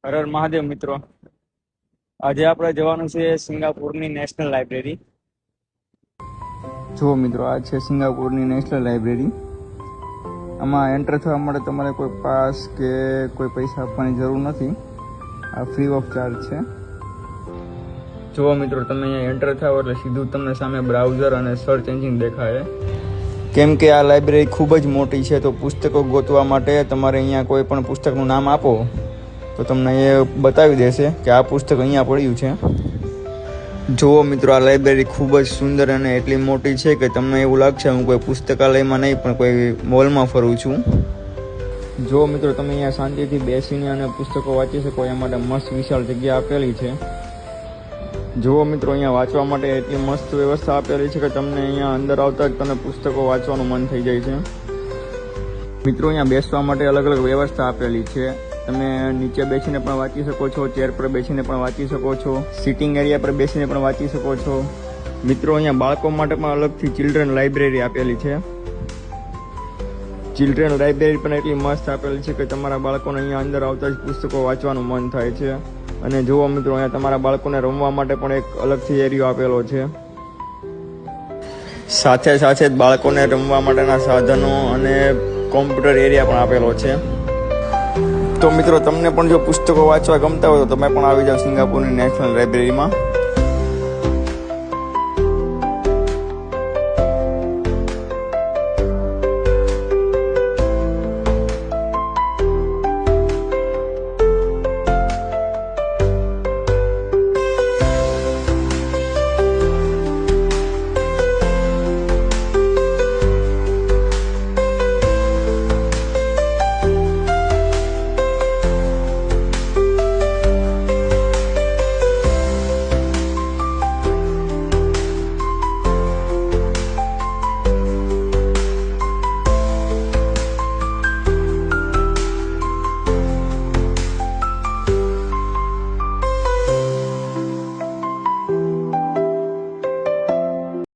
હર હર મહાદેવ મિત્રો, આજે આપણે જવાનું છે સિંગાપુરની નેશનલ લાઇબ્રેરી. જો મિત્રો, આ છે સિંગાપુરની નેશનલ લાઇબ્રેરી. આમાં એન્ટર થવા માટે તમારે કોઈ પાસ કે કોઈ પૈસા આપવાની જરૂર નથી. આ ફ્રી ઓફ ચાર્જ છે. જો મિત્રો, તમે અહીંયા એન્ટર થાવ એટલે સીધું તમને સામે બ્રાઉઝર અને સર્ચ એન્જિન દેખાય. કેમ કે આ લાઇબ્રેરી ખૂબ જ મોટી છે, તો પુસ્તકો ગોતવા માટે તમારે અહીંયા કોઈ પણ પુસ્તકનું નામ આપો તો તમને એ બતાવી દેશે કે આ પુસ્તક અહીંયા પડ્યું છે. જુઓ મિત્રો, આ લાઇબ્રેરી ખૂબ જ સુંદર અને એટલી મોટી છે કે તમને એવું લાગશે હું કોઈ પુસ્તકાલયમાં નહીં પણ કોઈ મોલમાં ફરું છું. જો મિત્રો, તમે અહીંયા શાંતિથી બેસીને અને પુસ્તકો વાંચી શકો એ માટે મસ્ત વિશાળ જગ્યા આપેલી છે. જુઓ મિત્રો, અહીંયા વાંચવા માટે એટલી મસ્ત વ્યવસ્થા આપેલી છે કે તમને અહીંયા અંદર આવતા જ તમને પુસ્તકો વાંચવાનું મન થઈ જાય છે. મિત્રો, અહીંયા બેસવા માટે અલગ અલગ વ્યવસ્થા આપેલી છે. તમે નીચે બેસીને પણ વાંચી શકો છો, ચેર પર બેસીને પણ વાંચી શકો છો, સિટિંગ એરિયા પર બેસીને પણ વાંચી શકો છો. મિત્રો, અહીંયા બાળકો માટે પણ અલગથી ચિલ્ડ્રન લાઇબ્રેરી આપેલી છે. ચિલ્ડ્રન લાઇબ્રેરી પણ એટલી મસ્ત આપેલી છે કે તમારા બાળકોને અહીંયા અંદર આવતા જ પુસ્તકો વાંચવાનું મન થાય છે. અને જુઓ મિત્રો, અહીંયા તમારા બાળકોને રમવા માટે પણ એક અલગથી એરિયો આપેલો છે. સાથે સાથે જ બાળકોને રમવા માટેના સાધનો અને કોમ્પ્યુટર એરિયા પણ આપેલો છે. તો મિત્રો, તમને પણ જો પુસ્તકો વાંચવા ગમતા હોય તો તમે પણ આવી જાઓ સિંગાપુરની નેશનલ લાઇબ્રેરીમાં.